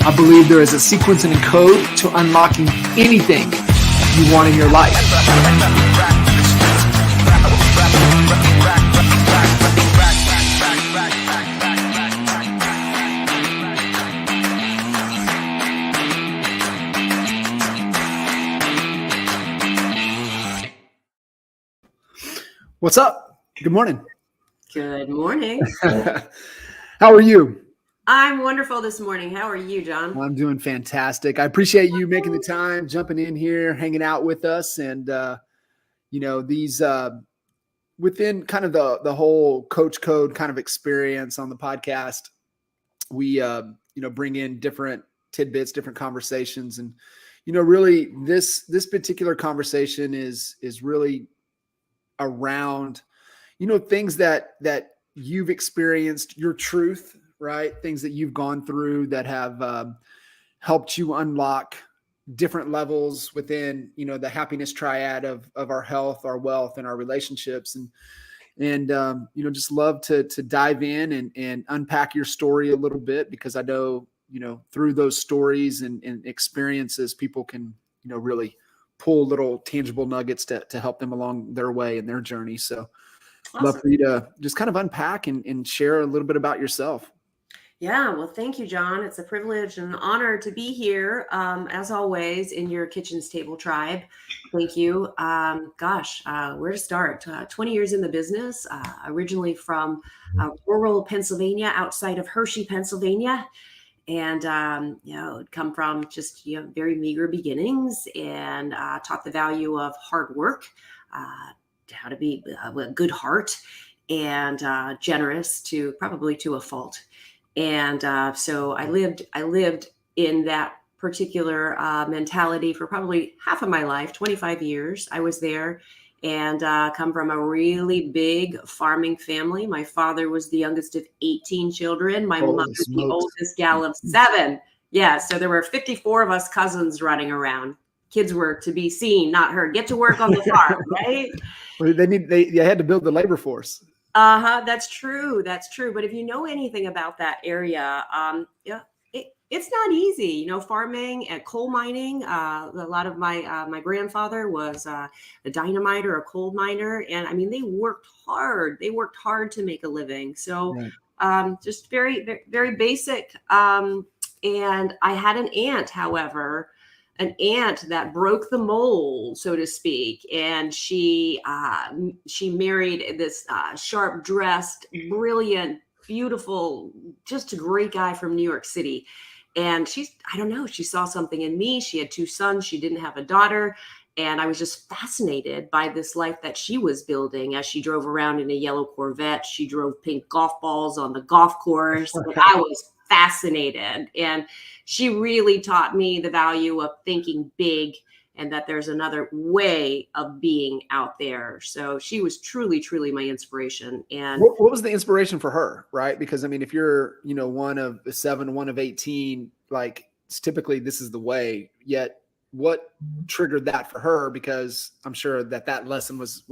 I believe there is a sequence and a code to unlocking anything you want in your life. What's up? Good morning. Good morning. How are you? I'm wonderful this morning. How are you, John? I'm doing fantastic. I appreciate you making the time, jumping in here, hanging out with us. And, these within kind of the whole coach code kind of experience on the podcast, we, bring in different tidbits, different conversations. And, really this particular conversation is really around, things that you've experienced, your truth, right? Things that you've gone through that have helped you unlock different levels within, the happiness triad of our health, our wealth, and our relationships. And just love to dive in and unpack your story a little bit, because I know, through those stories and experiences, people can, really pull little tangible nuggets to help them along their way and their journey. So Awesome. love for you to just kind of unpack and share a little bit about yourself. Yeah, well, thank you, John. It's a privilege and an honor to be here, as always, in your Kitchens Table tribe. Thank you. Where to start? 20 years in the business, originally from rural Pennsylvania, outside of Hershey, Pennsylvania. And, come from just, very meager beginnings, and taught the value of hard work, how to be a good heart, and generous probably to a fault. And so I lived in that particular mentality for probably half of my life. 25 years I was there, and come from a really big farming family. My father was the youngest of 18 children. My mother was the oldest gal of 7. Yeah, so there were 54 of us cousins running around. Kids were to be seen, not heard. Get to work on the farm, right? Well, they had to build the labor force. That's true. That's true. But if you know anything about that area, it's not easy, farming and coal mining. A lot of my grandfather was a dynamiter, a coal miner. And I mean, they worked hard. They worked hard to make a living. So just very, very, very basic. And I had an aunt, however, that broke the mold, so to speak. And she married this sharp-dressed, brilliant, beautiful, just a great guy from New York City. And she saw something in me. She had 2 sons. She didn't have a daughter. And I was just fascinated by this life that she was building as she drove around in a yellow Corvette. She drove pink golf balls on the golf course. And I was fascinated. And she really taught me the value of thinking big, and that there's another way of being out there. So she was truly, truly my inspiration. And what was the inspiration for her, right? Because I mean, if you're, one of 7, one of 18, like typically this is the way. Yet what triggered that for her? Because I'm sure that lesson was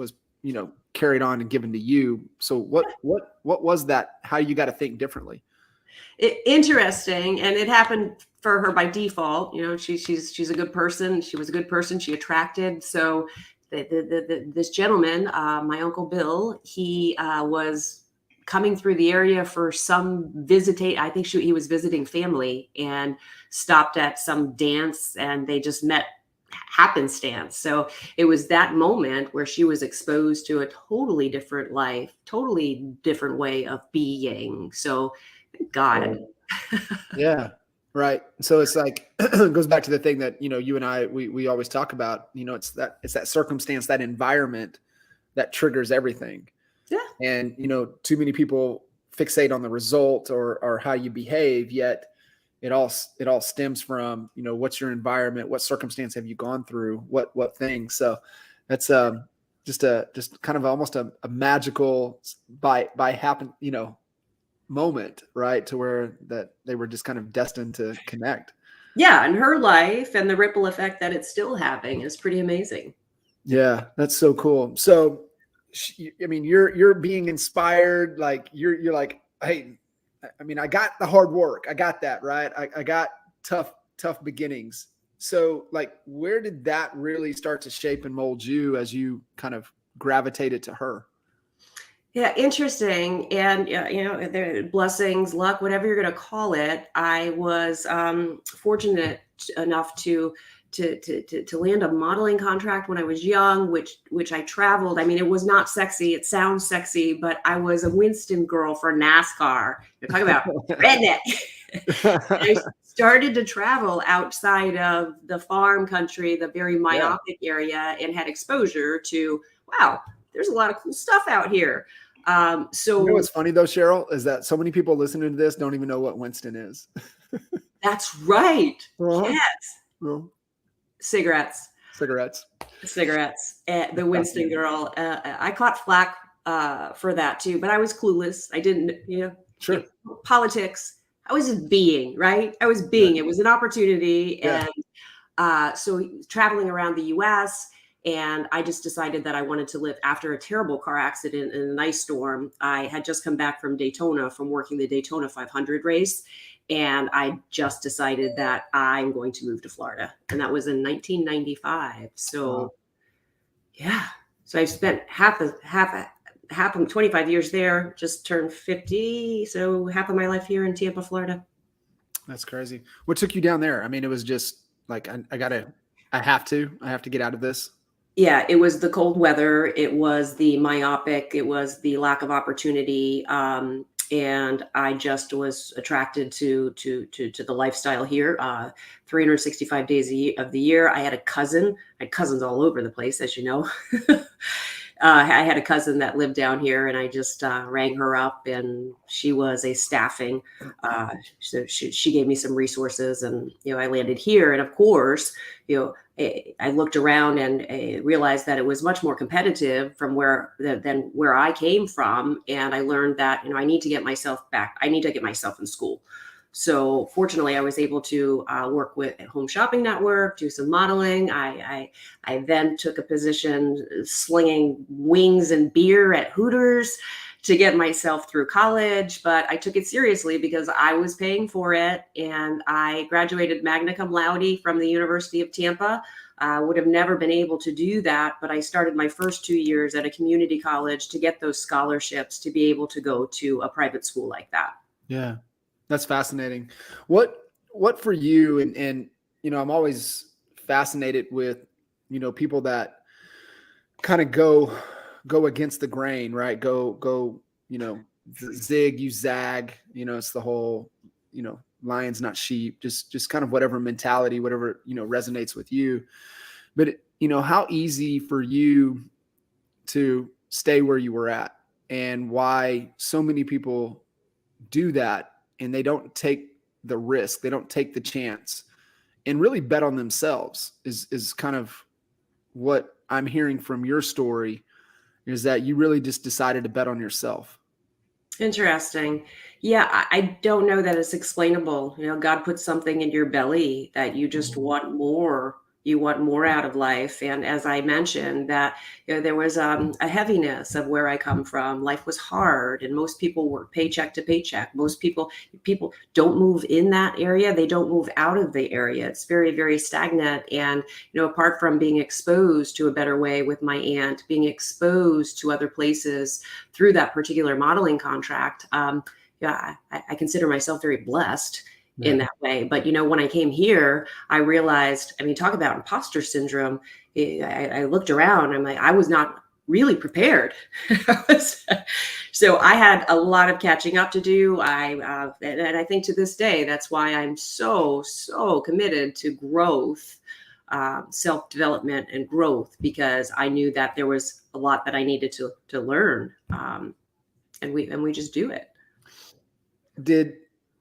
carried on and given to you. So what was that? How you got to think differently? Interesting. And it happened for her by default. She's a good person. She was a good person. She attracted. So this gentleman, my Uncle Bill, he was coming through the area for some I think he was visiting family, and stopped at some dance, and they just met happenstance. So it was that moment where she was exposed to a totally different life, totally different way of being. So God. Yeah. Right. So it's like, it goes back to the thing that, you and I, we always talk about, it's that circumstance, that environment that triggers everything. Yeah. And, too many people fixate on the result or how you behave, yet it all stems from, what's your environment, what circumstance have you gone through, what thing. So that's just kind of almost a magical by happen, moment, right? To where that they were just kind of destined to connect. Yeah. And her life and the ripple effect that it's still having is pretty amazing. Yeah. That's so cool. So, I mean, you're being inspired. Like you're like, hey, I mean, I got the hard work. I got that, right? I got tough beginnings. So like, where did that really start to shape and mold you as you kind of gravitated to her? Yeah, interesting. And the blessings, luck, whatever you're going to call it. I was fortunate enough to land a modeling contract when I was young, which I traveled. I mean, it was not sexy. It sounds sexy, but I was a Winston girl for NASCAR. You're talking about redneck. I started to travel outside of the farm country, the very myopic area, and had exposure to, wow, there's a lot of cool stuff out here. So you know what's funny though, Sheryl, is that so many people listening to this don't even know what Winston is. that's right. Uh-huh. Yes. Well, Cigarettes. The Winston girl. I caught flack for that too, but I was clueless. I didn't, Sure. Politics. I was just being, right? I was being. It was an opportunity. Yeah. And so traveling around the US, and I just decided that I wanted to live after a terrible car accident in an ice storm. I had just come back from Daytona from working the Daytona 500 race. And I just decided that I'm going to move to Florida. And that was in 1995. So, yeah. So I've spent half of 25 years there, just turned 50. So half of my life here in Tampa, Florida. That's crazy. What took you down there? I mean, it was just like, I have to get out of this. Yeah, it was the cold weather. It was the myopic. It was the lack of opportunity. And I just was attracted to the lifestyle here. 365 days of the year. I had cousins all over the place, as you know. I had a cousin that lived down here, and I just rang her up, and she was a staffing. So she gave me some resources, and I landed here. And of course, I looked around and realized that it was much more competitive than where I came from, and I learned that I need to get myself back. I need to get myself in school. So fortunately, I was able to work with a Home Shopping Network, do some modeling. I then took a position slinging wings and beer at Hooters to get myself through college. But I took it seriously because I was paying for it. And I graduated magna cum laude from the University of Tampa. Would have never been able to do that. But I started my first 2 years at a community college to get those scholarships to be able to go to a private school like that. Yeah. That's fascinating. What for you, and I'm always fascinated with, people that kind of go against the grain, right? Go, zig, you zag, it's the whole, lions, not sheep, just kind of whatever mentality, whatever, resonates with you. But, how easy for you to stay where you were at, and why so many people do that, and they don't take the risk, they don't take the chance and really bet on themselves is kind of what I'm hearing from your story, is that you really just decided to bet on yourself. Interesting. Yeah, I don't know that it's explainable. God puts something in your belly that you just want more. You want more out of life. And as I mentioned, that there was a heaviness of where I come from. Life was hard, and most people work paycheck to paycheck. Most people don't move in that area. They don't move out of the area. It's very, very stagnant. And apart from being exposed to a better way with my aunt, being exposed to other places through that particular modeling contract, I consider myself very blessed in that way. But, when I came here, I realized, talk about imposter syndrome. I looked around, I'm like, I was not really prepared. So I had a lot of catching up to do. And I think to this day, that's why I'm so committed to growth, self-development and growth, because I knew that there was a lot that I needed to learn. And we just do it. Did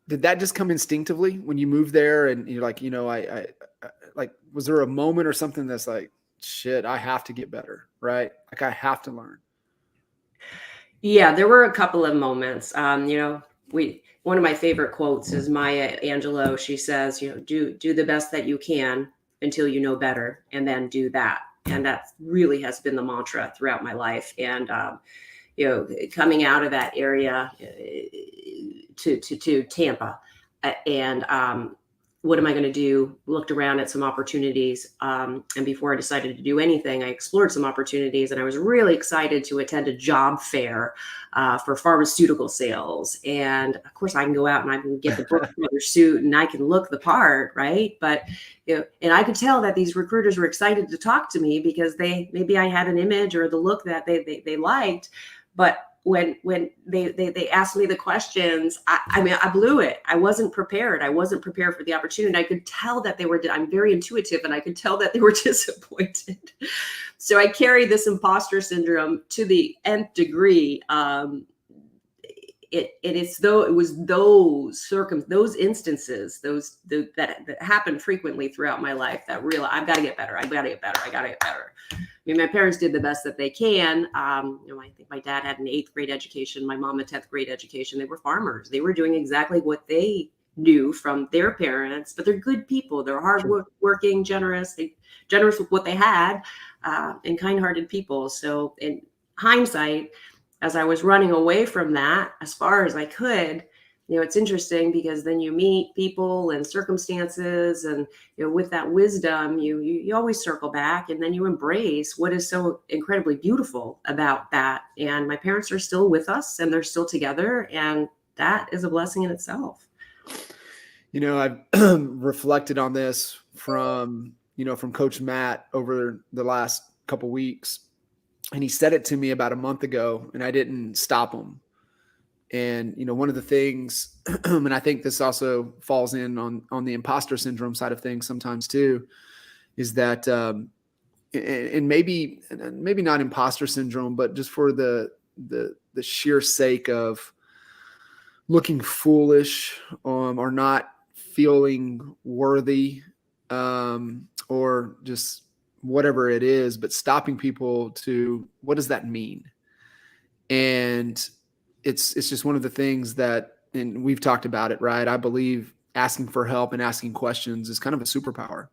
that just come instinctively when you moved there, and you're like, I like, was there a moment or something that's like, shit, I have to get better, right? Like, I have to learn. Yeah, there were a couple of moments. One of my favorite quotes is Maya Angelou. She says, do the best that you can until you know better, and then do that. And that really has been the mantra throughout my life. And coming out of that area to Tampa, and what am I going to do? Looked around at some opportunities. And before I decided to do anything, I explored some opportunities, and I was really excited to attend a job fair for pharmaceutical sales. And of course, I can go out and I can get the Brooks Brothers suit and I can look the part, right? But and I could tell that these recruiters were excited to talk to me because maybe I had an image or the look that they liked, but when they asked me the questions, I mean, I blew it. I wasn't prepared. I wasn't prepared for the opportunity. I could tell that I'm very intuitive, and I could tell that they were disappointed. So I carry this imposter syndrome to the nth degree. It was those instances, that happened frequently throughout my life that I've got to get better. I got to get better. I mean, my parents did the best that they can. I think my dad had an 8th grade education, my mom a 10th grade education. They were farmers. They were doing exactly what they knew from their parents, but they're good people. They're hardworking, generous with what they had, and kind-hearted people. So in hindsight, as I was running away from that as far as I could, it's interesting because then you meet people and circumstances, and with that wisdom, you always circle back, and then you embrace what is so incredibly beautiful about that. And my parents are still with us, and they're still together, and that is a blessing in itself. I've reflected on this from Coach Matt over the last couple weeks, and he said it to me about a month ago, and I didn't stop him. And, one of the things, and I think this also falls in on the imposter syndrome side of things sometimes too, is that, and maybe not imposter syndrome, but just for the sheer sake of looking foolish, or not feeling worthy, or just whatever it is, but stopping people to, what does that mean? And it's just one of the things that, and we've talked about it, right? I believe asking for help and asking questions is kind of a superpower.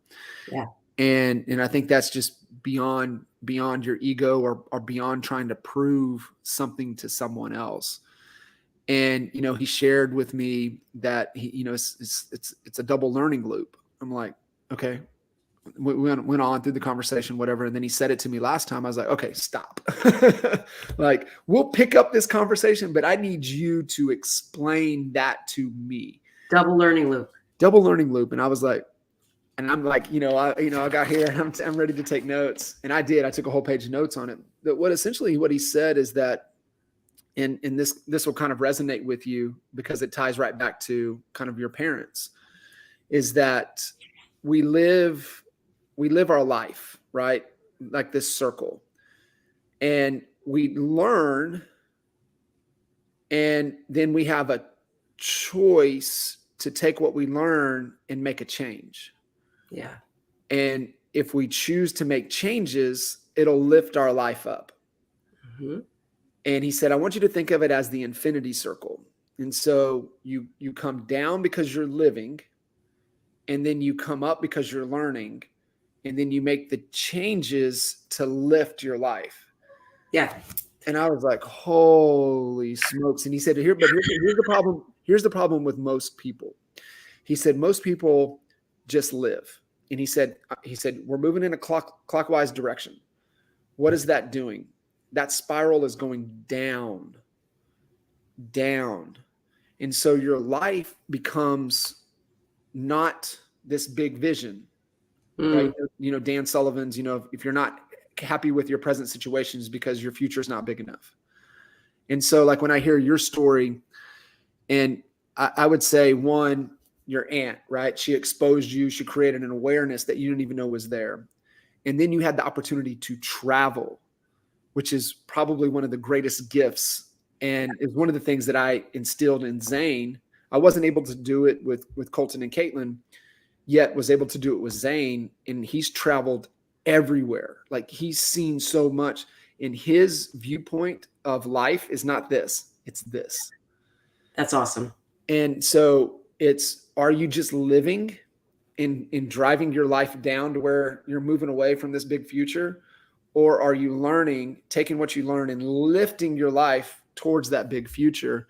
Yeah. And I think that's just beyond your ego, or beyond trying to prove something to someone else. And, he shared with me that it's a double learning loop. I'm like, okay. We went on through the conversation, whatever. And then he said it to me last time. I was like, okay, stop. Like, we'll pick up this conversation, but I need you to explain that to me. Double learning loop. And I was like, and I'm like, I got here and I'm ready to take notes. And I did. I took a whole page of notes on it. But what he said is that, and this will kind of resonate with you because it ties right back to kind of your parents, is that we live our life, right? Like this circle, and we learn, and then we have a choice to take what we learn and make a change. Yeah. And if we choose to make changes, it'll lift our life up. Mm-hmm. And he said, I want you to think of it as the infinity circle. And so you come down because you're living, and then you come up because you're learning, and then you make the changes to lift your life. Yeah. And I was like, holy smokes. And he said, here's the problem. Here's the problem with most people. He said, most people just live. And he said, we're moving in a clockwise direction. What is that doing? That spiral is going down. And so your life becomes not this big vision. Right? Dan Sullivan's, if you're not happy with your present situations because your future is not big enough. And so, like, when I hear your story, and I would say, one, your aunt, right? She exposed you. She created an awareness that you didn't even know was there. And then you had the opportunity to travel, which is probably one of the greatest gifts, and is one of the things that I instilled in Zane. I wasn't able to do it with Colton and Caitlin, yet was able to do it with Zane, and he's traveled everywhere. Like, he's seen so much, and his viewpoint of life is not this, it's this. That's awesome. And so are you just living in driving your life down to where you're moving away from this big future? Or are you learning, taking what you learn and lifting your life towards that big future?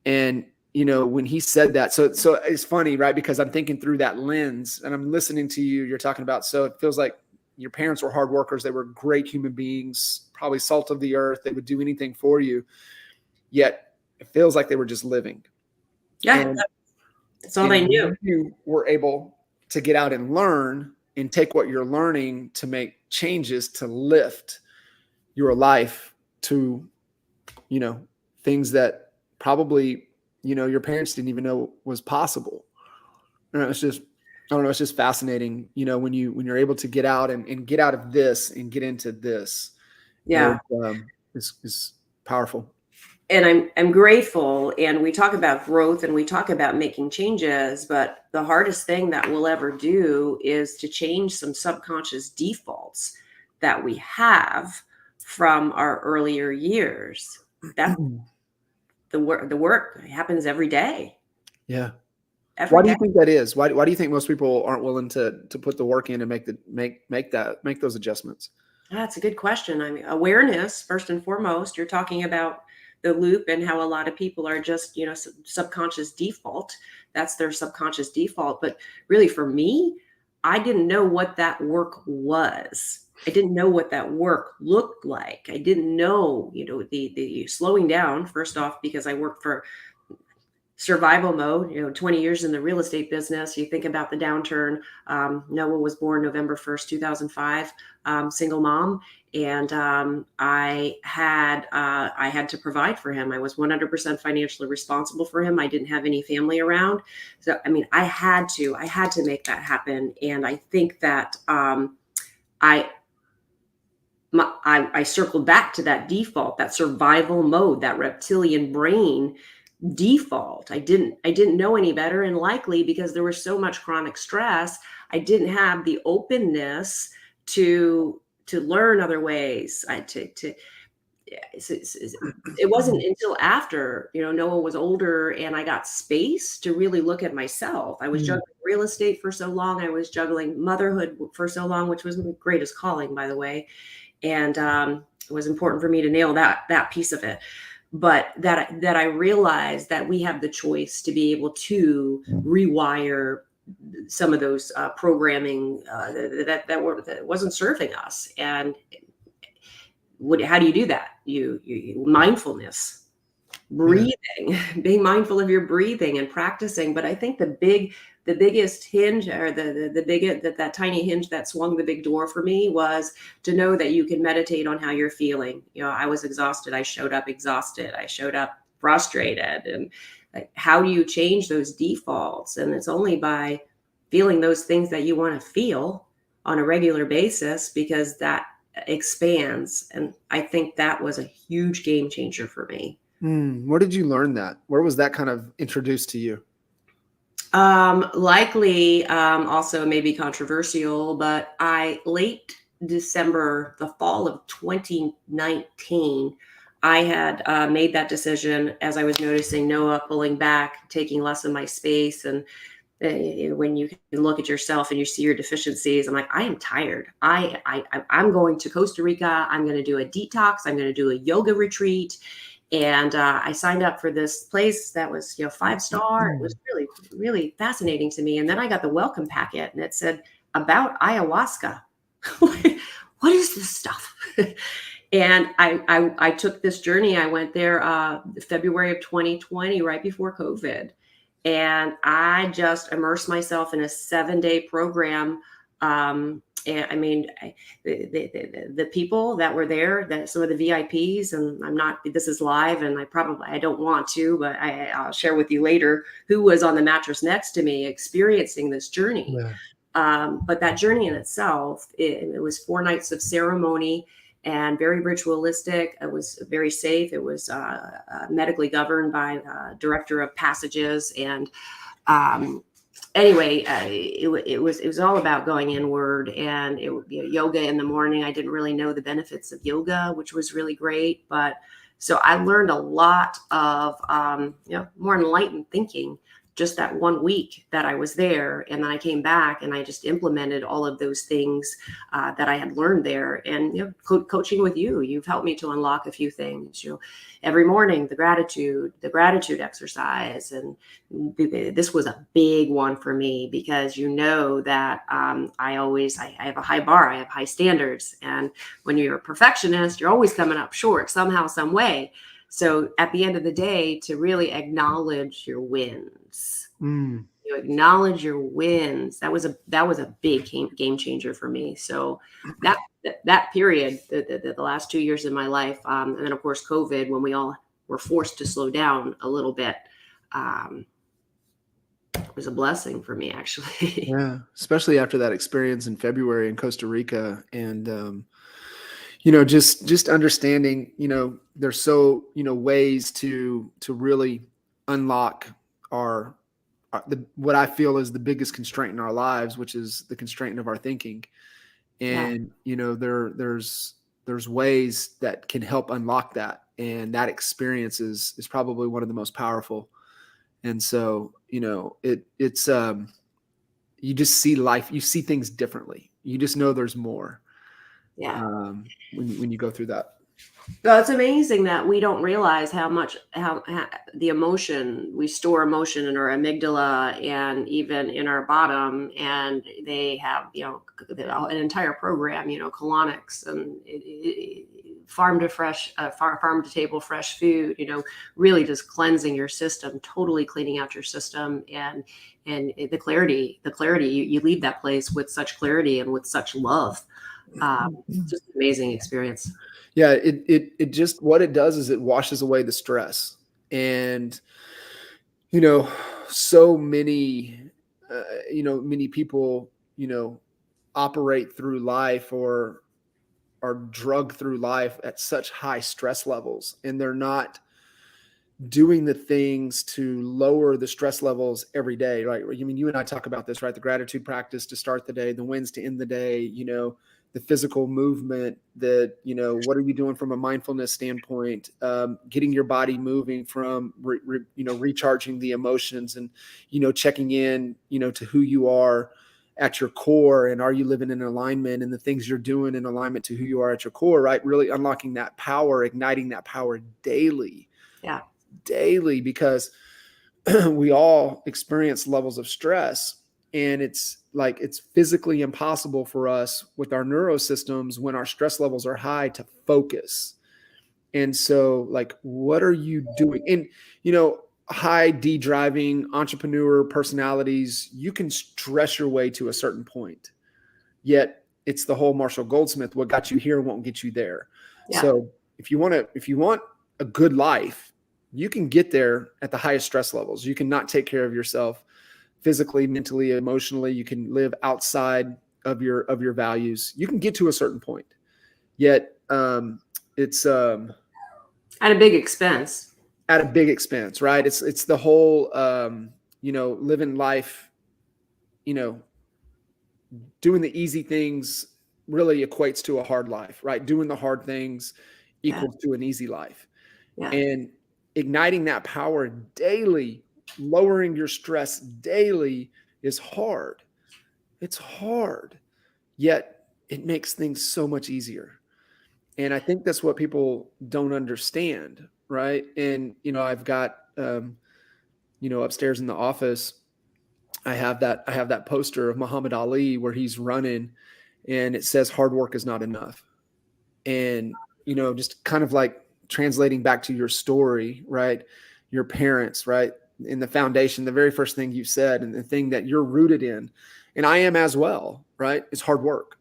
And when he said that, so it's funny, right? Because I'm thinking through that lens and I'm listening to you, you're talking about, so it feels like your parents were hard workers. They were great human beings, probably salt of the earth. They would do anything for you. Yet it feels like they were just living. Yeah. And, that's all they knew. You were able to get out and learn and take what you're learning to make changes to lift your life to, things that probably, your parents didn't even know was possible. It's just, I don't know. It's just fascinating, when you're able to get out and get out of this and get into this. Yeah. It's powerful. And I'm grateful. And we talk about growth and we talk about making changes, but the hardest thing that we'll ever do is to change some subconscious defaults that we have from our earlier years. That's the work happens every day. Yeah. Why do you think that is? Why do you think most people aren't willing to put the work in and make those adjustments? That's a good question. I mean, awareness, first and foremost. You're talking about the loop and how a lot of people are just, subconscious default. That's their subconscious default. But really for me, I didn't know what that work was. I didn't know what that work looked like. I didn't know, the slowing down, first off, because I worked for survival mode, 20 years in the real estate business. You think about the downturn. Noah was born November 1st, 2005, single mom. And I had to provide for him. I was 100% financially responsible for him. I didn't have any family around. So, I mean, I had to make that happen. And I think that I circled back to that default, that survival mode, that reptilian brain default. I didn't know any better, and likely because there was so much chronic stress, I didn't have the openness to learn other ways. It wasn't until after Noah was older and I got space to really look at myself. I was juggling real estate for so long. I was juggling motherhood for so long, which was my greatest calling, by the way. And it was important for me to nail that piece of it. But that I realized that we have the choice to be able to rewire some of those programming that wasn't serving us. And how do you do that? You mindfulness, breathing, being mindful of your breathing and practicing. But I think the biggest hinge, or that tiny hinge that swung the big door for me, was to know that you can meditate on how you're feeling. I was exhausted. I showed up exhausted. I showed up frustrated. And how do you change those defaults? And it's only by feeling those things that you want to feel on a regular basis, because that expands. And I think that was a huge game changer for me. Where did you learn that? Where was that kind of introduced to you? Likely, also maybe controversial, but late December, the fall of 2019, I had made that decision as I was noticing Noah pulling back, taking less of my space. And when you can look at yourself and you see your deficiencies, I'm like, I am tired. I'm going to Costa Rica. I'm going to do a detox. I'm going to do a yoga retreat. And I signed up for this place that was, 5-star. It was really, really fascinating to me. And then I got the welcome packet and it said about ayahuasca. What is this stuff? And I took this journey. I went there February of 2020, right before COVID. And I just immersed myself in a 7-day program. And I mean, the people that were there, that some of the VIPs, and this is live and I don't want to, but I'll share with you later who was on the mattress next to me experiencing this journey. Yeah. But that journey in itself, it was 4 nights of ceremony and very ritualistic. It was very safe. It was medically governed by director of passages. And anyway, it was all about going inward, and it would be yoga in the morning. I didn't really know the benefits of yoga, which was really great. But so I learned a lot of, more enlightened thinking just that 1 week that I was there. And then I came back and I just implemented all of those things that I had learned there. And coaching with you've helped me to unlock a few things. Every morning, the gratitude exercise. And this was a big one for me because that I have a high bar, I have high standards. And when you're a perfectionist, you're always coming up short somehow, some way. So at the end of the day, to really acknowledge your wins, acknowledge your wins. That was a big game changer for me. So that period, the last 2 years of my life, and then of course COVID, when we all were forced to slow down a little bit, it was a blessing for me, actually. Yeah, especially after that experience in February in Costa Rica, and just understanding, there's so, ways to really unlock what I feel is the biggest constraint in our lives, which is the constraint of our thinking. And, there's ways that can help unlock that. And that experience is probably one of the most powerful. And so, it's, you just see life, you see things differently. You just know there's more. Yeah. When you go through that. Well, it's amazing that we don't realize how the emotion, we store emotion in our amygdala and even in our bottom, and they have, an entire program, colonics and farm to table fresh food, really just cleansing your system, totally cleaning out your system, and the clarity, you leave that place with such clarity and with such love. Just an amazing experience. Yeah, it just, what it does is it washes away the stress. And so many many people operate through life or are drugged through life at such high stress levels, and they're not doing the things to lower the stress levels every day, right? I mean, you and I talk about this, right? The gratitude practice to start the day, the wins to end the day, the physical movement, what are you doing from a mindfulness standpoint, getting your body moving from, recharging the emotions and, checking in, to who you are at your core, and are you living in alignment, and the things you're doing in alignment to who you are at your core, right? Really unlocking that power, igniting that power daily. Yeah. Daily, because we all experience levels of stress, and it's physically impossible for us with our neurosystems when our stress levels are high to focus. And so, what are you doing? And, high D driving entrepreneur personalities, you can stress your way to a certain point, yet it's the whole Marshall Goldsmith, what got you here won't get you there. Yeah. So if you want a good life, you can get there at the highest stress levels. You can not take care of yourself physically, mentally, emotionally. You can live outside of your values. You can get to a certain point, yet it's at a big expense. At a big expense, right? It's the whole living life, doing the easy things really equates to a hard life, right? Doing the hard things equals to an easy life. Yeah. And igniting that power daily, lowering your stress daily is hard. It's hard, yet it makes things so much easier. And I think that's what people don't understand, right? And, I've got, upstairs in the office, I have that poster of Muhammad Ali where he's running, and it says hard work is not enough. And, just kind of like translating back to your story, right? Your parents, right? In the foundation, the very first thing you said, and the thing that you're rooted in, and I am as well, right? It's hard work.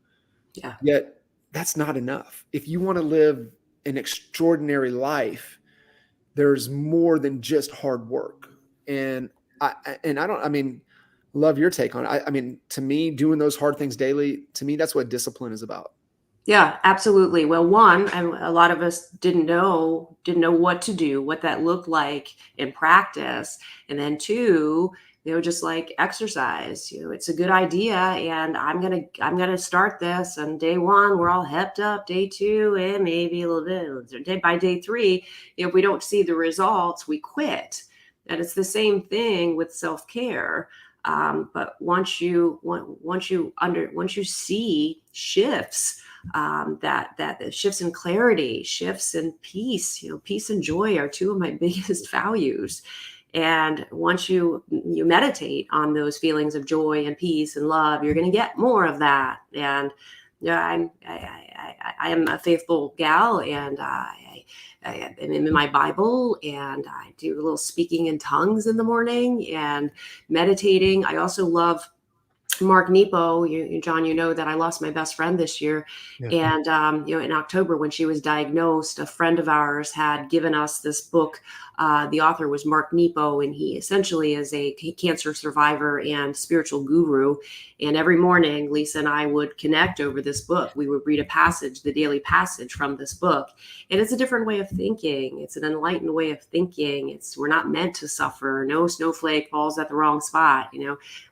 Yeah. Yet that's not enough. If you want to live an extraordinary life, there's more than just hard work. And I love your take on it. I mean, to me, doing those hard things daily, to me, that's what discipline is about. Yeah, absolutely. Well, one, a lot of us didn't know what to do, what that looked like in practice. And then two, just like exercise, it's a good idea. And I'm going to start this. And day one, we're all hepped up. Day two, and maybe a little bit. By day three, if we don't see the results, we quit. And it's the same thing with self-care. But once you see shifts, that shifts in clarity, shifts in peace, peace and joy are two of my biggest values. And once you meditate on those feelings of joy and peace and love, you're going to get more of that. And yeah, I am a faithful gal, and I am in my Bible, and I do a little speaking in tongues in the morning and meditating. I also love Mark Nepo. John, you know that I lost my best friend this year. Yeah. And, in October, when she was diagnosed, a friend of ours had given us this book. The author was Mark Nepo, and he essentially is a cancer survivor and spiritual guru. And every morning, Lisa and I would connect over this book. We would read a passage, the daily passage from this book. And it's a different way of thinking. It's an enlightened way of thinking. We're not meant to suffer. No snowflake falls at the wrong spot.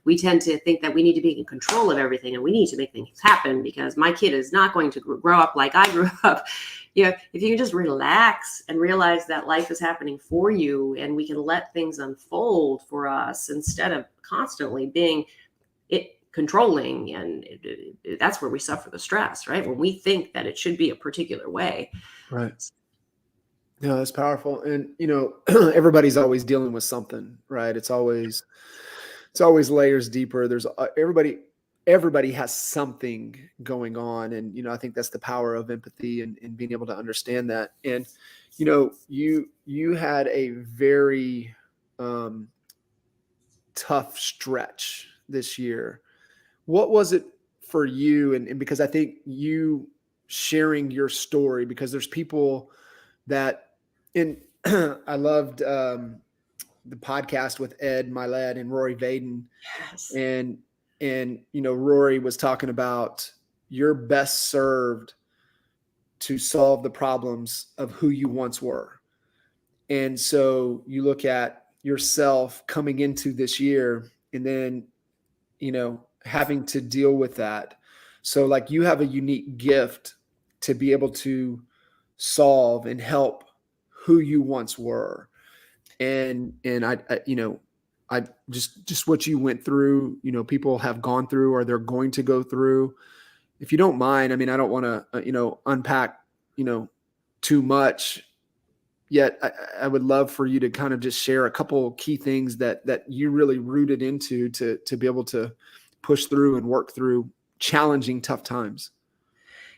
We tend to think that we need to be in control of everything, and we need to make things happen because my kid is not going to grow up like I grew up. If you can just relax and realize that life is happening for you, and we can let things unfold for us instead of constantly being controlling, and that's where we suffer the stress, right? When we think that it should be a particular way. Right. No, that's powerful. And, everybody's always dealing with something, right? It's always layers deeper. There's everybody has something going on. And, I think that's the power of empathy and being able to understand that. And, you had a very tough stretch this year. What was it for you? And because I think you sharing your story, because there's people that, and I loved the podcast with Ed Milet and Rory Vaden. Yes. And Rory was talking about you're best served to solve the problems of who you once were. And so you look at yourself coming into this year and then, having to deal with that. So like you have a unique gift to be able to solve and help who you once were. And I just what you went through, people have gone through, or they're going to go through. If you don't mind, I don't want to, unpack, too much yet. I would love for you to kind of just share a couple key things that you really rooted into to be able to push through and work through challenging, tough times.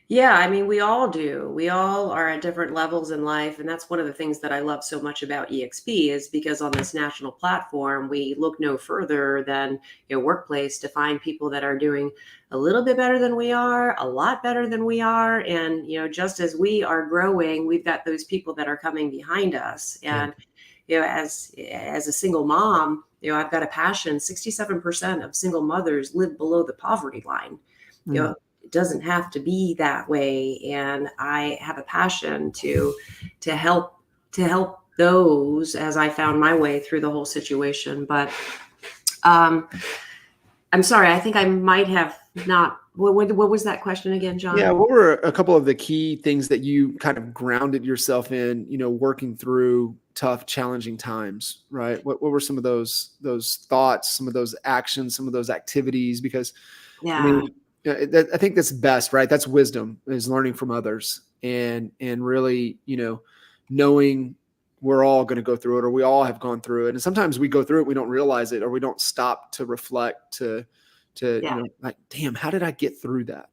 Yeah, we all do. We all are at different levels in life. And that's one of the things that I love so much about EXP is because on this national platform, we look no further than your workplace to find people that are doing a little bit better than we are, a lot better than we are. And, just as we are growing, we've got those people that are coming behind us. And, as a single mom, I've got a passion. 67% of single mothers live below the poverty line. It doesn't have to be that way. And I have a passion to help those as I found my way through the whole situation. But I'm sorry, I think I might have not. What was that question again, John? Yeah, what were a couple of the key things that you kind of grounded yourself in, working through tough, challenging times, right? What were some of those thoughts, some of those actions, some of those activities? Because I think that's best, right? That's wisdom, is learning from others and really, knowing we're all going to go through it, or we all have gone through it. And sometimes we go through it, we don't realize it, or we don't stop to reflect to like, damn, how did I get through that?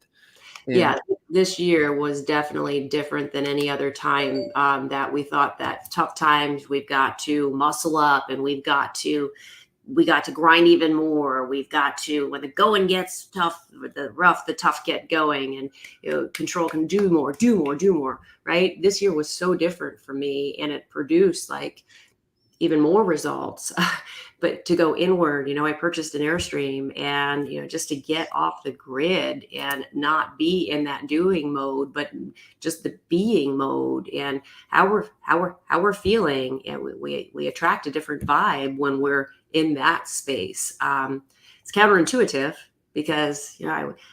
And this year was definitely different than any other time that we thought that tough times, we've got to muscle up and we got to grind even more. We've got to, when the going gets tough, the rough, the tough get going, and control can do more, right? This year was so different for me, and it produced like even more results. But to go inward, I purchased an Airstream, and just to get off the grid and not be in that doing mode, but just the being mode, and how we're feeling, and we attract a different vibe when we're in that space. It's counterintuitive because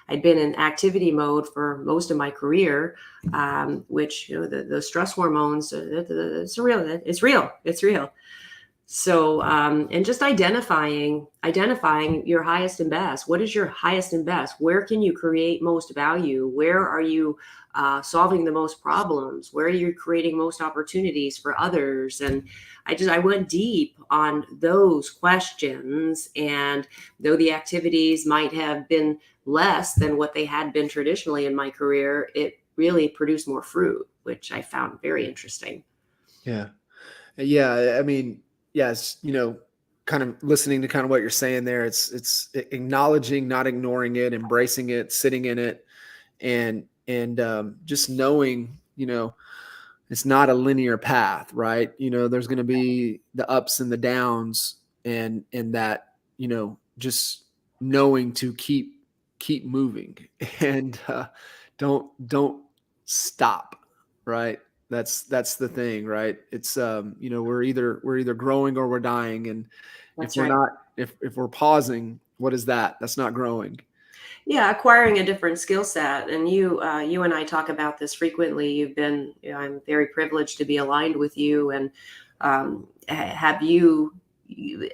I'd been in activity mode for most of my career, which the stress hormones, it's real. So, and just identifying your highest and best. What is your highest and best? Where can you create most value? Where are you solving the most problems? Where are you creating most opportunities for others? And I went deep on those questions. And though the activities might have been less than what they had been traditionally in my career, it really produced more fruit, which I found very interesting. Yeah. Yeah. I mean, yes, kind of listening to kind of what you're saying there, it's acknowledging, not ignoring it, embracing it, sitting in it, and just knowing, it's not a linear path, right? There's going to be the ups and the downs, and that, just knowing to keep moving, and don't stop, right? That's the thing, right? It's we're either growing or we're dying, and if That's we're right. not, if we're pausing, what is that? That's not growing. Yeah, acquiring a different skill set. And you and I talk about this frequently. I'm very privileged to be aligned with you and have you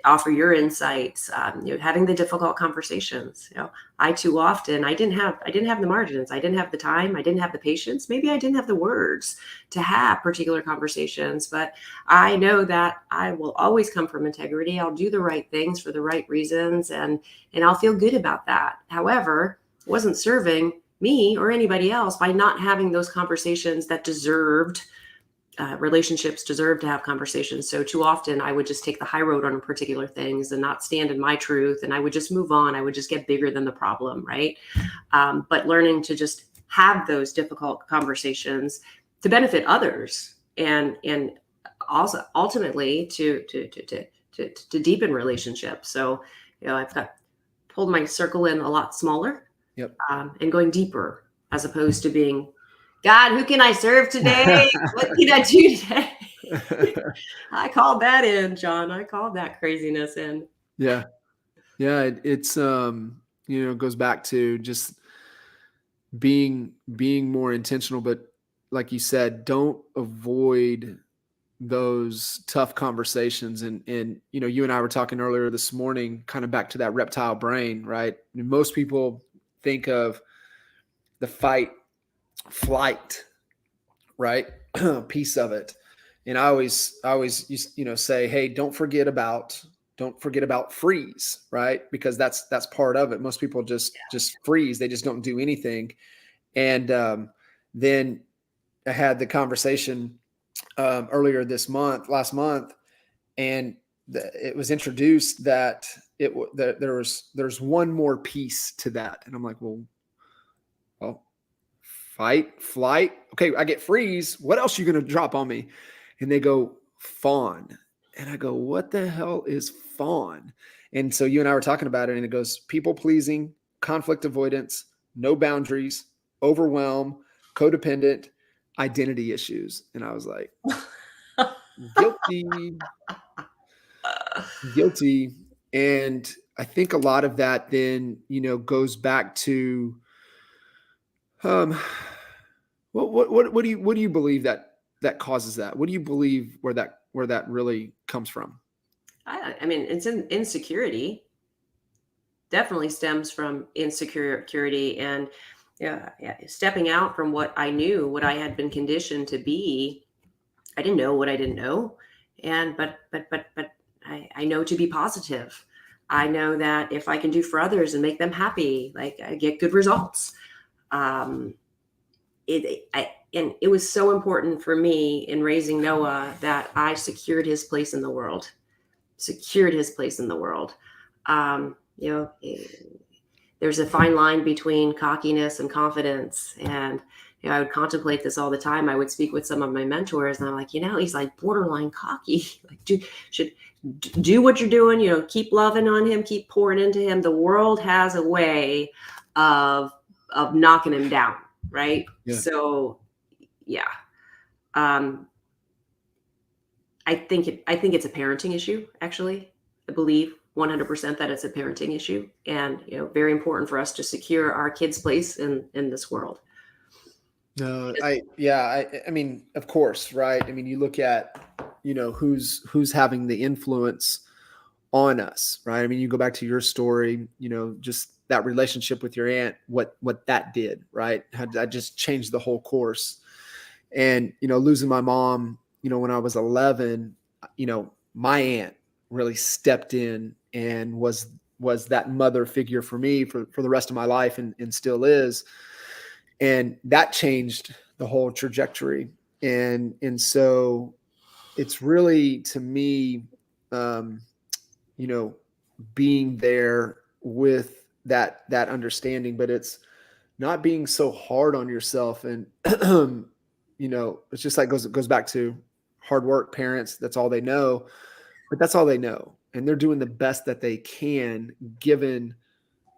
offer your insights. Having the difficult conversations. I too often I didn't have the margins. I didn't have the time. I didn't have the patience. Maybe I didn't have the words to have particular conversations. But I know that I will always come from integrity. I'll do the right things for the right reasons, and I'll feel good about that. However, it wasn't serving me or anybody else by not having those conversations that deserved. Relationships deserve to have conversations. So too often I would just take the high road on particular things and not stand in my truth. And I would just move on. I would just get bigger than the problem. Right. But learning to just have those difficult conversations to benefit others and also ultimately to deepen relationships. So, I've got pulled my circle in a lot smaller. Yep. And going deeper as opposed to being, God, who can I serve today? What can I do today? I called that in, John. I called that craziness in. Yeah. Yeah. It's goes back to just being more intentional, but like you said, don't avoid those tough conversations. And you and I were talking earlier this morning, kind of back to that reptile brain, right? Most people think of the fight flight, right? Piece of it. And I always say, hey, don't forget about freeze, right? Because that's part of it. Most people just freeze. They just don't do anything. And then I had the conversation earlier last month, and it was introduced that there's one more piece to that, and I'm like, well, fight, flight. Okay, I get freeze. What else are you going to drop on me? And they go, fawn. And I go, what the hell is fawn? And so you and I were talking about it, and it goes people pleasing, conflict avoidance, no boundaries, overwhelm, codependent, identity issues. And I was like, guilty. And I think a lot of that then, goes back to, what do you believe that causes that? What do you believe where that really comes from? I mean, it's insecurity. Definitely stems from insecurity and stepping out from what I knew, what I had been conditioned to be. I didn't know what I didn't know, and but I know to be positive. I know that if I can do for others and make them happy, like I get good results. And it was so important for me in raising Noah that I secured his place in the world. There's a fine line between cockiness and confidence. And, I would contemplate this all the time. I would speak with some of my mentors and I'm like, he's like borderline cocky. Like, should do what you're doing, keep loving on him, keep pouring into him. The world has a way of knocking him down. Right. Yeah. So, yeah. I think it's a parenting issue, actually. I believe 100% that it's a parenting issue, and very important for us to secure our kids' place in this world. No, I mean, of course, right? I mean, you look at who's having the influence on us, right? I mean, you go back to your story, just that relationship with your aunt, what that did, right? How that just changed the whole course. And, losing my mom, when I was 11, my aunt really stepped in and was that mother figure for me for the rest of my life, and still is. And that changed the whole trajectory. And so it's really, to me, being there with that understanding, but it's not being so hard on yourself. And, it's just like goes back to hard work. Parents, that's all they know, but that's all they know. And they're doing the best that they can, given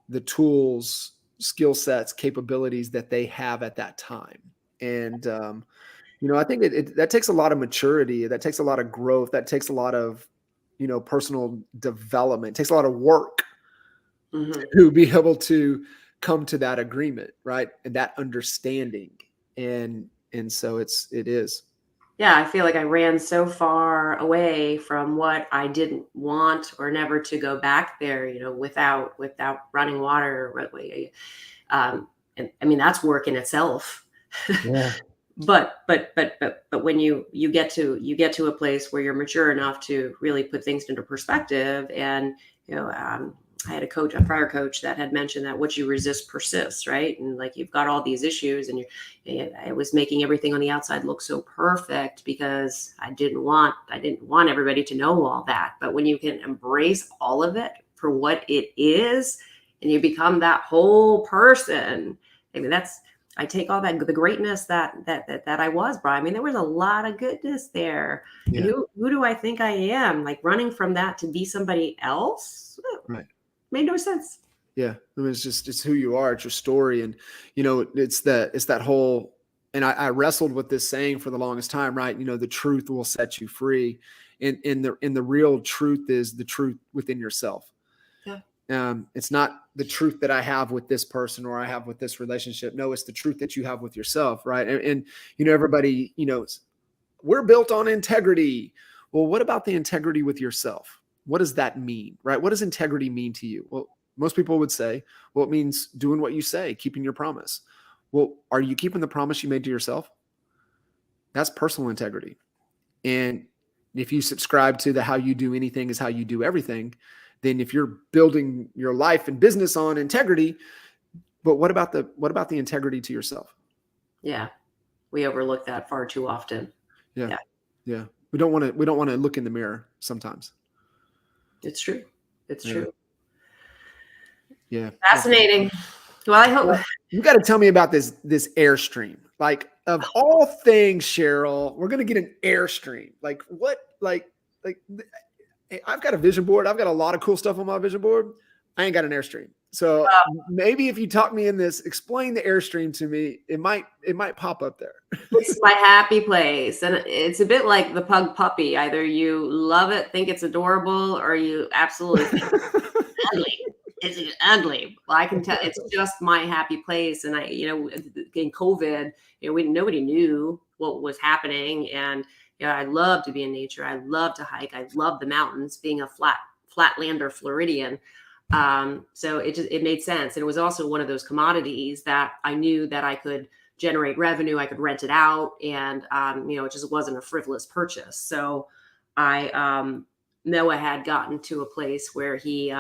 the tools, skill sets, capabilities that they have at that time. And, I think that takes a lot of maturity. That takes a lot of growth. That takes a lot of, personal development. It takes a lot of work to be able to come to that agreement, right? And that understanding. And so it is. Yeah, I feel like I ran so far away from what I didn't want, or never to go back there, without running water. And I mean, that's work in itself. Yeah. But when you get to a place where you're mature enough to really put things into perspective, and I had a prior coach that had mentioned that what you resist persists, right? And like, you've got all these issues, and I was making everything on the outside look so perfect because I didn't want everybody to know all that. But when you can embrace all of it for what it is, and you become that whole person, I mean, I take all that, the greatness that I was, Brian. I mean, there was a lot of goodness there. Yeah. And who do I think I am? Like, running from that to be somebody else, right? Made no sense. Yeah, I mean, it's who you are. It's your story, and it's that whole. And I wrestled with this saying for the longest time, right? The truth will set you free, and the real truth is the truth within yourself. Yeah. It's not the truth that I have with this person or I have with this relationship. No, it's the truth that you have with yourself, right? And everybody, we're built on integrity. Well, what about the integrity with yourself? What does that mean, right? What does integrity mean to you? Well, most people would say, well, it means doing what you say, keeping your promise. Well, are you keeping the promise you made to yourself? That's personal integrity. And if you subscribe to the how you do anything is how you do everything, then if you're building your life and business on integrity, but what about the integrity to yourself? Yeah. We overlook that far too often. Yeah. We don't want to look in the mirror sometimes. It's true. It's true. Yeah. Fascinating. Well, I hope you got to tell me about this Airstream. Like, of all things, Sheryl, we're going to get an Airstream. Like, what? Like I've got a vision board. I've got a lot of cool stuff on my vision board. I ain't got an Airstream. So maybe if you talk me in this, explain the Airstream to me. It might pop up there. It's my happy place. And it's a bit like the pug puppy. Either you love it, think it's adorable, or you absolutely think it's ugly. It's ugly. Well, I can tell it's just my happy place. And in COVID, nobody knew what was happening. And I love to be in nature. I love to hike. I love the mountains, being a flatlander Floridian. So it made sense. And it was also one of those commodities that I knew that I could generate revenue. I could rent it out, and it just wasn't a frivolous purchase. So Noah had gotten to a place where he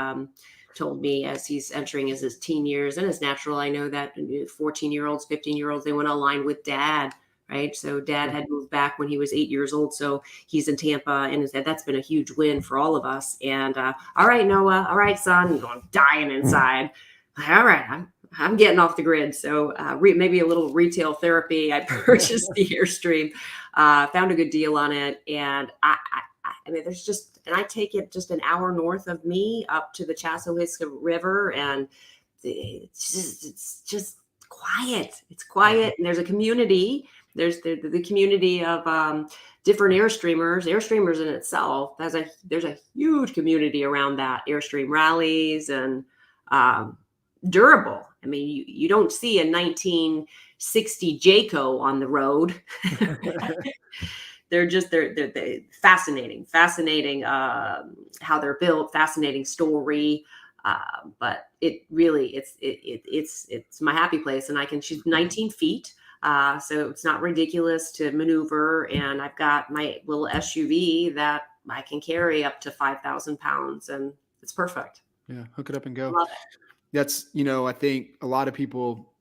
told me, as he's entering his teen years, and it's natural. I know that 14-year-olds, 15-year-olds, they want to align with dad. Right. So dad had moved back when he was 8 years old. So he's in Tampa, and that's been a huge win for all of us. And all right, Noah. All right, son. I'm dying inside. All right. I'm getting off the grid. So maybe a little retail therapy. I purchased the Airstream, found a good deal on it. And I mean, and I take it just an hour north of me up to the Chassahowiska River. And it's just quiet. It's quiet. And there's a community. There's the community of different Airstreamers. Airstreamers in itself, there's a huge community around that. Airstream rallies and durable. I mean, you don't see a 1960 Jayco on the road. they're fascinating, how they're built, fascinating story. But it really, it's my happy place, and I can choose 19 feet. So it's not ridiculous to maneuver. And I've got my little SUV that I can carry up to 5,000 pounds, and it's perfect. Yeah. Hook it up and go. Love it. That's, I think a lot of people,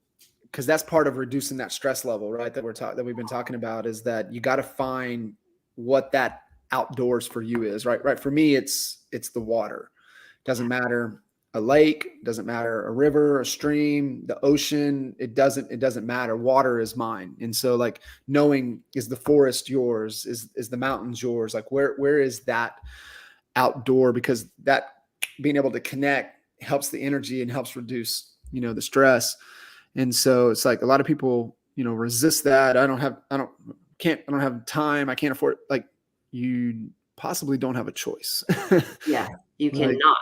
because that's part of reducing that stress level, right? That we've been talking about, is that you got to find what that outdoors for you is, right? Right. For me, it's the water. Doesn't matter a lake, doesn't matter a river, a stream, the ocean. It doesn't matter. Water is mine. And so, like, knowing, is the forest yours? Is the mountains yours? Like, where is that outdoor? Because that, being able to connect, helps the energy and helps reduce, the stress. And so it's like a lot of people, resist that. I don't have time. I can't afford it. Like, you possibly don't have a choice. Yeah, you Like, cannot.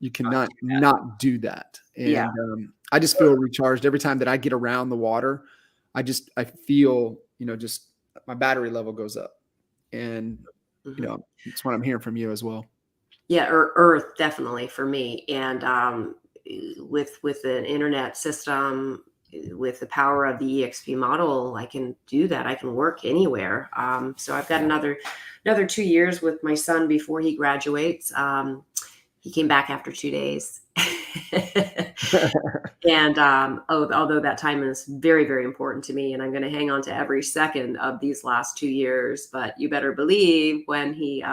you cannot not do that. And Yeah. I just feel recharged every time that I get around the water. I feel, just my battery level goes up. And, that's what I'm hearing from you as well. Yeah, Earth definitely for me. And with an internet system, with the power of the EXP model, I can do that. I can work anywhere. So I've got another 2 years with my son before he graduates. He came back after 2 days. And although that time is very, very important to me, and I'm going to hang on to every second of these last 2 years, but you better believe when he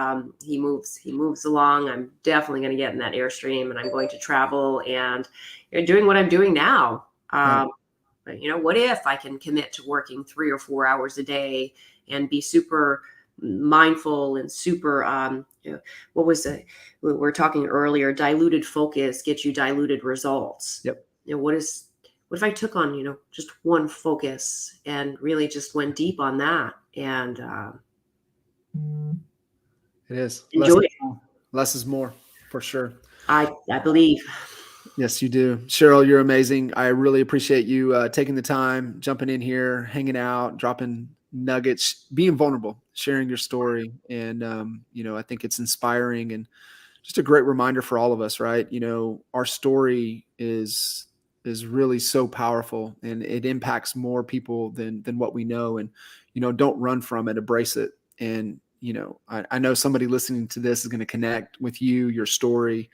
moves along, I'm definitely going to get in that Airstream, and I'm going to travel and doing what I'm doing now. What if I can commit to working 3 or 4 hours a day and be super mindful and super, what was it? We were talking earlier, diluted focus gets you diluted results. Yep. What if I took on, just one focus and really just went deep on that, and It is. enjoy it. Less is more, for sure. I believe. Yes, you do. Sheryl, you're amazing. I really appreciate you taking the time, jumping in here, hanging out, dropping nuggets, being vulnerable, sharing your story. And, I think it's inspiring and just a great reminder for all of us, right? Our story is really so powerful, and it impacts more people than what we know. And, don't run from it, embrace it. And, I know somebody listening to this is going to connect with you, your story.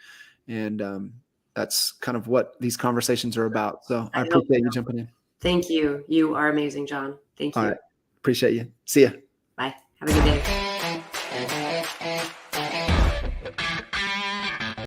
And, that's kind of what these conversations are about. So I appreciate you jumping in. Thank you. You are amazing, John. Thank you. All right. Appreciate you. See ya. Bye. Have a good day.